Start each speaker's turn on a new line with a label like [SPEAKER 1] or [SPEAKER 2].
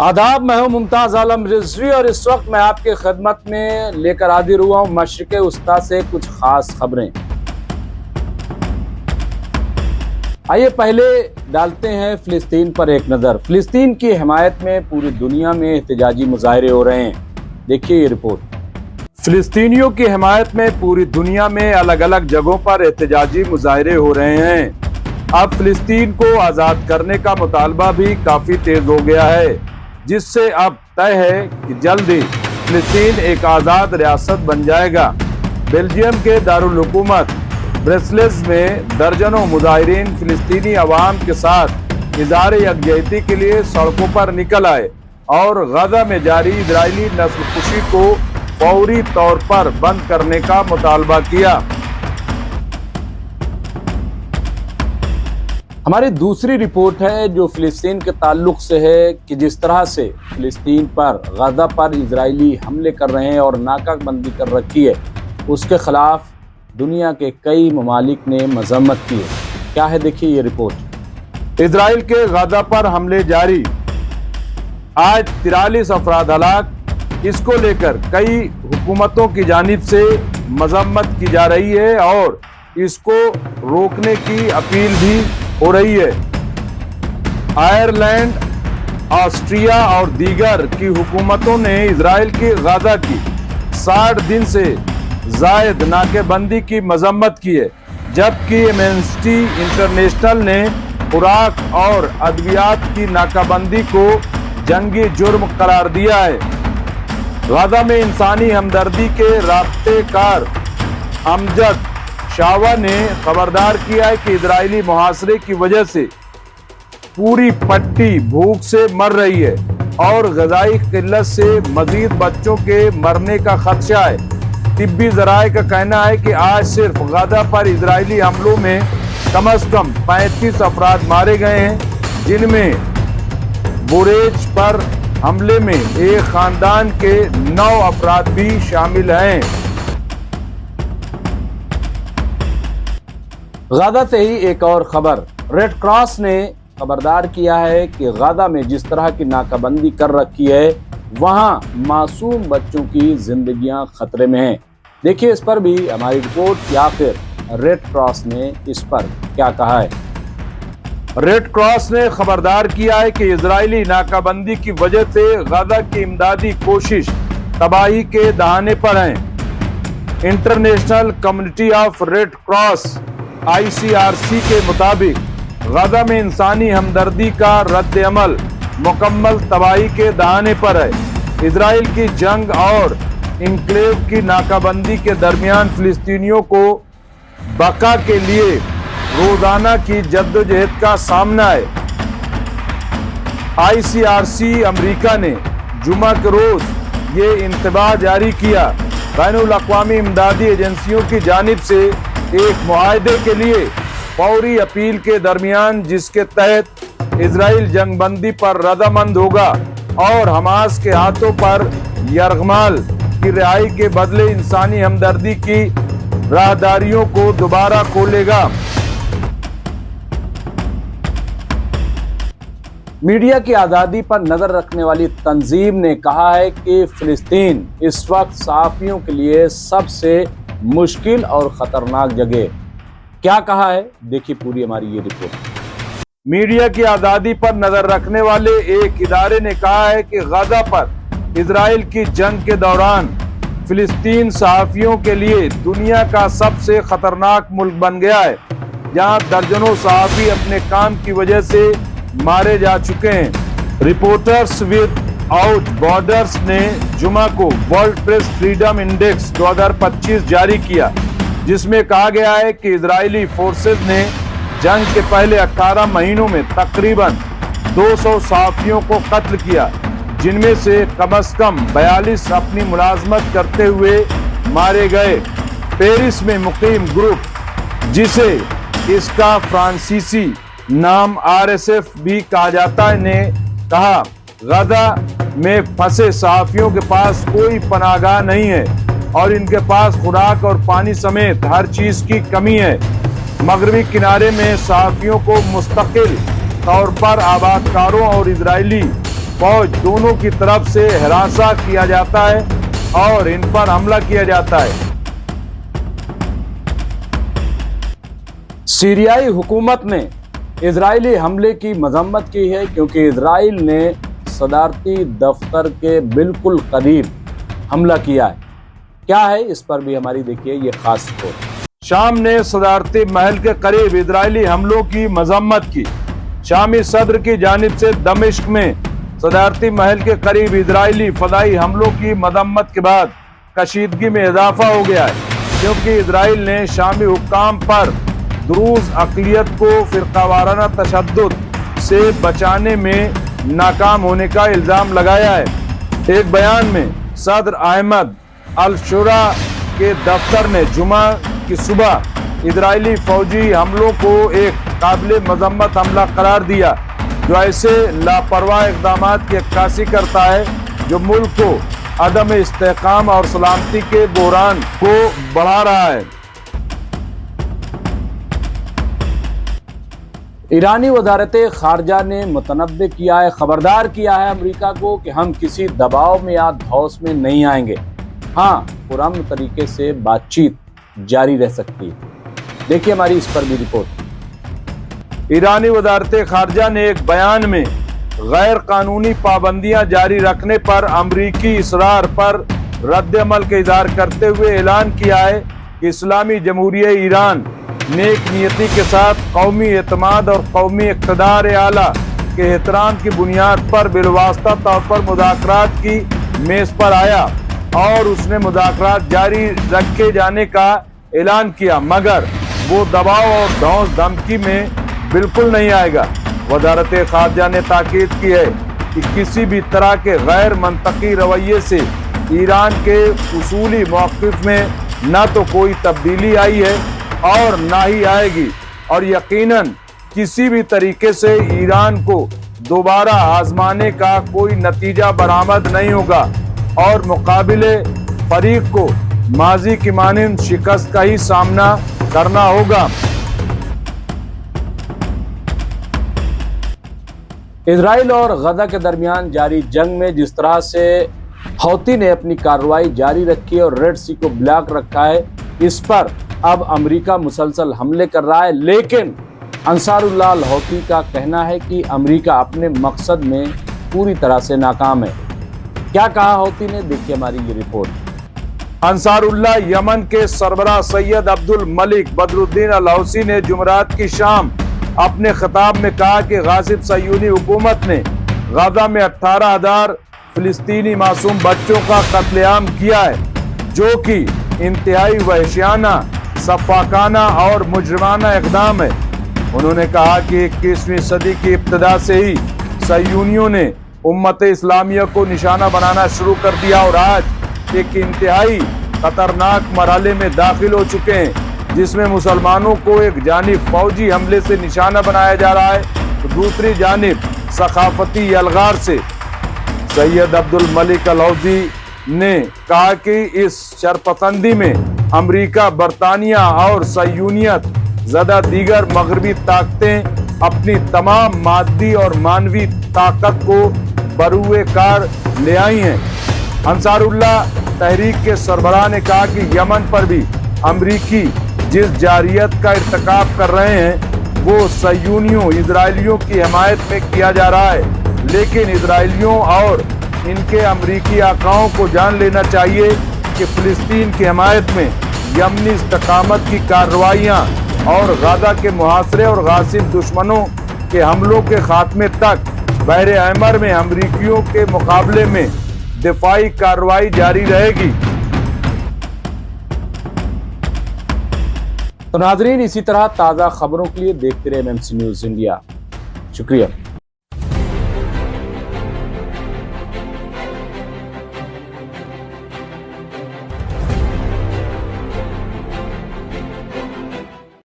[SPEAKER 1] आदाब, मैं हूं मुमताज आलम रिजवी और इस वक्त मैं आपके खिदमत में लेकर हाजिर हुआ हूं मशरिक़ वस्ता से कुछ खास खबरें। आइए पहले डालते हैं फिलिस्तीन पर एक नज़र। फिलिस्तीन की हिमायत में पूरी दुनिया में एहतजाजी मुजाहरे हो रहे हैं। देखिए ये रिपोर्ट। फिलिस्तीनियों की हिमायत में पूरी दुनिया में अलग अलग जगहों पर एहतजाजी मुजाहरे हो रहे हैं। अब फिलिस्तीन को आज़ाद करने का मुतालबा भी काफ़ी तेज़ हो गया है, जिससे अब तय है कि जल्द ही फिलिस्तीन एक आज़ाद रियासत बन जाएगा। बेल्जियम के दारुल हुकूमत ब्रसेल्स में दर्जनों मुजाहिरीन फिलिस्तीनी अवाम के साथ इज़हार यकजहती के लिए सड़कों पर निकल आए और गजा में जारी इजरायली नस्लकुशी को फौरी तौर पर बंद करने का मुतालबा किया। हमारी दूसरी रिपोर्ट है जो फिलिस्तीन के ताल्लुक से है कि जिस तरह से फिलिस्तीन पर गजा पर इजरायली हमले कर रहे हैं और नाकाबंदी कर रखी है, उसके खिलाफ दुनिया के कई ममालिक ने मजम्मत की है। क्या है, देखिए ये रिपोर्ट। इजराइल के गजा पर हमले जारी, आज 43 अफराद हलाक। इसको लेकर कई हुकूमतों की जानिब से मजम्मत की जा रही है और इसको रोकने की अपील भी हो रही है। आयरलैंड, ऑस्ट्रिया और दीगर की हुकूमतों ने इजराइल की गजा की 60 दिन से जायद नाकेबंदी की मजम्मत की है, जबकि एमनेस्टी इंटरनेशनल ने खुराक और अद्वियात की नाकाबंदी को जंगी जुर्म करार दिया है। गजा में इंसानी हमदर्दी के राब्तेकार अमजद शावा ने खबरदार किया है कि इजरायली मुहासरे की वजह से पूरी पट्टी भूख से मर रही है और ग़िज़ाई किल्लत से मजीद बच्चों के मरने का खदशा है। तिब्बी ज़राए का कहना है कि आज सिर्फ गजा पर इजरायली हमलों में कम अज़ कम 35 अफराद मारे गए हैं, जिनमें बुरेज पर हमले में एक खानदान के 9 अफराद भी शामिल हैं। गजा से ही एक और खबर। रेड क्रॉस ने खबरदार किया है कि गजा में जिस तरह की नाकाबंदी कर रखी है, वहां मासूम बच्चों की जिंदगियां खतरे में हैं। देखिए इस पर भी हमारी रिपोर्ट, या फिर रेड क्रॉस ने इस पर क्या कहा है। रेड क्रॉस ने खबरदार किया है कि इजरायली नाकाबंदी की वजह से गजा की इमदादी कोशिश तबाही के दहाने पर है। International community of red cross ICRC के मुताबिक गजा में इंसानी हमदर्दी का रद्द अमल मुकम्मल तबाही के दहाने पर है। इजराइल की जंग और इनक्लेव की नाकाबंदी के दरमियान फिलिस्तीनियों को बका के लिए रोजाना की जद्दोजहद का सामना है। ICRC अमेरिका ने जुमा के रोज ये इंतबाह जारी किया। बैनुल अक़वामी इमदादी एजेंसियों की जानिब से एक मुआहदे के लिए फौरी अपील के दरमियान, जिसके तहत इजराइल जंगबंदी पर रजामंद होगा और हमास के हाथों पर यरगमाल की रिहाई के बदले इंसानी हमदर्दी की राहदारियों को दोबारा खोलेगा। मीडिया की आज़ादी पर नजर रखने वाली तंजीम ने कहा है कि फिलिस्तीन इस वक्त सहाफ़ियों के लिए सबसे मुश्किल और खतरनाक जगह। क्या कहा है, देखिए पूरी हमारी ये रिपोर्ट। मीडिया की आज़ादी पर नजर रखने वाले एक इदारे ने कहा है कि गजा पर इजराइल की जंग के दौरान फिलिस्तीन सहाफ़ियों के लिए दुनिया का सबसे खतरनाक मुल्क बन गया है, जहां दर्जनों सहाफ़ी अपने काम की वजह से मारे जा चुके हैं। रिपोर्टर्स विदाउट बॉर्डर्स ने जुमा को वर्ल्ड प्रेस फ्रीडम इंडेक्स 2025 जारी किया, जिसमें कहा गया है कि इजरायली फोर्सेस ने जंग के पहले 18 महीनों में तकरीबन 200 सहाफ़ियों को कत्ल किया, जिनमें से कम से कम 42 अपनी मुलाजमत करते हुए मारे गए। पेरिस में मुकीम ग्रुप, जिसे इसका फ्रांसीसी नाम RSF भी कहा जाता है, ने कहा गजा में फंसे सहाफ़ियों के पास कोई पनाहगाह नहीं है और इनके पास खुराक और पानी समेत हर चीज की कमी है। मगरबी किनारे में सहाफ़ियों को मुस्तकिल तौर पर आबादकारों और इजरायली فوج دونوں کی طرف سے ہراساں کیا جاتا ہے اور ان پر حملہ کیا جاتا ہے۔ سیریائی حکومت نے اسرائیلی حملے کی مذمت کی ہے کیونکہ اسرائیل نے صدارتی دفتر کے بالکل قریب حملہ کیا ہے۔ کیا ہے اس پر بھی ہماری دیکھیے یہ خاص رپورٹ۔ شام نے صدارتی محل کے قریب اسرائیلی حملوں کی مذمت کی۔ شامی صدر کی جانب سے دمشق میں صدارتی محل کے قریب اسرائیلی فضائی حملوں کی مذمت کے بعد کشیدگی میں اضافہ ہو گیا ہے، کیونکہ اسرائیل نے شامی حکام پر دروز اقلیت کو فرقہ وارانہ تشدد سے بچانے میں ناکام ہونے کا الزام لگایا ہے۔ ایک بیان میں صدر احمد الشورا کے دفتر نے جمعہ کی صبح اسرائیلی فوجی حملوں کو ایک قابل مذمت حملہ قرار دیا جو ایسے لاپرواہ اقدامات کی عکاسی کرتا ہے جو ملک کو عدم استحکام اور سلامتی کے بحران کو بڑھا رہا ہے۔ ایرانی وزارت خارجہ نے متنبع کیا ہے، خبردار کیا ہے امریکہ کو کہ ہم کسی دباؤ میں یا دھوس میں نہیں آئیں گے۔ ہاں، پرامن طریقے سے بات چیت جاری رہ سکتی ہے۔ دیکھیے ہماری اس پر بھی رپورٹ۔ ایرانی وزارت خارجہ نے ایک بیان میں غیر قانونی پابندیاں جاری رکھنے پر امریکی اصرار پر رد عمل کا اظہار کرتے ہوئے اعلان کیا ہے کہ اسلامی جمہوریہ ایران نیک نیتی کے ساتھ قومی اعتماد اور قومی اقتدار اعلیٰ کے احترام کی بنیاد پر بالواسطہ طور پر مذاکرات کی میز پر آیا اور اس نے مذاکرات جاری رکھے جانے کا اعلان کیا، مگر وہ دباؤ اور دھونس دھمکی میں بالکل نہیں آئے گا۔ وزارت خارجہ نے تاکید کی ہے کہ کسی بھی طرح کے غیر منطقی رویے سے ایران کے اصولی موقف میں نہ تو کوئی تبدیلی آئی ہے اور نہ ہی آئے گی، اور یقیناً کسی بھی طریقے سے ایران کو دوبارہ آزمانے کا کوئی نتیجہ برآمد نہیں ہوگا اور مقابلے فریق کو ماضی کی مانند شکست کا ہی سامنا کرنا ہوگا۔ اسرائیل اور غزہ کے درمیان جاری جنگ میں جس طرح سے حوثی نے اپنی کارروائی جاری رکھی ہے اور ریڈ سی کو بلاک رکھا ہے، اس پر اب امریکہ مسلسل حملے کر رہا ہے، لیکن انصار اللہ الحوثی کا کہنا ہے کہ امریکہ اپنے مقصد میں پوری طرح سے ناکام ہے۔ کیا کہا حوثی نے؟ دیکھیے ہماری یہ رپورٹ۔ انصار اللہ یمن کے سربراہ سید عبد الملک بدر الدین الحوثی نے جمعرات کی شام اپنے خطاب میں کہا کہ غاصب صہیونی حکومت نے غزہ میں 18,000 فلسطینی معصوم بچوں کا قتل عام کیا ہے، جو کہ انتہائی وحشیانہ، سفاکانہ اور مجرمانہ اقدام ہے۔ انہوں نے کہا کہ 21ویں صدی کی ابتدا سے ہی صہیونیوں نے امت اسلامیہ کو نشانہ بنانا شروع کر دیا اور آج ایک انتہائی خطرناک مرحلے میں داخل ہو چکے ہیں، جس میں مسلمانوں کو ایک جانب فوجی حملے سے نشانہ بنایا جا رہا ہے تو دوسری جانب ثقافتی الغار سے۔ سید عبد الملک الحوثی نے کہا کہ اس شرپسندی میں امریکہ، برطانیہ اور صہیونیت زدہ دیگر مغربی طاقتیں اپنی تمام مادی اور معنوی طاقت کو بروئے کار لے آئی ہیں۔ انصار اللہ تحریک کے سربراہ نے کہا کہ یمن پر بھی امریکی جس جارحیت کا ارتکاب کر رہے ہیں وہ صہیونیوں اسرائیلیوں کی حمایت میں کیا جا رہا ہے، لیکن اسرائیلیوں اور ان کے امریکی آقاؤں کو جان لینا چاہیے کہ فلسطین کی حمایت میں یمنی استقامت کی کارروائیاں اور غزہ کے محاصرے اور غاصب دشمنوں کے حملوں کے خاتمے تک بحر احمر میں امریکیوں کے مقابلے میں دفاعی کارروائی جاری رہے گی۔ تو ناظرین، اسی طرح تازہ خبروں کے لیے دیکھتے رہے MMC نیوز انڈیا۔ شکریہ۔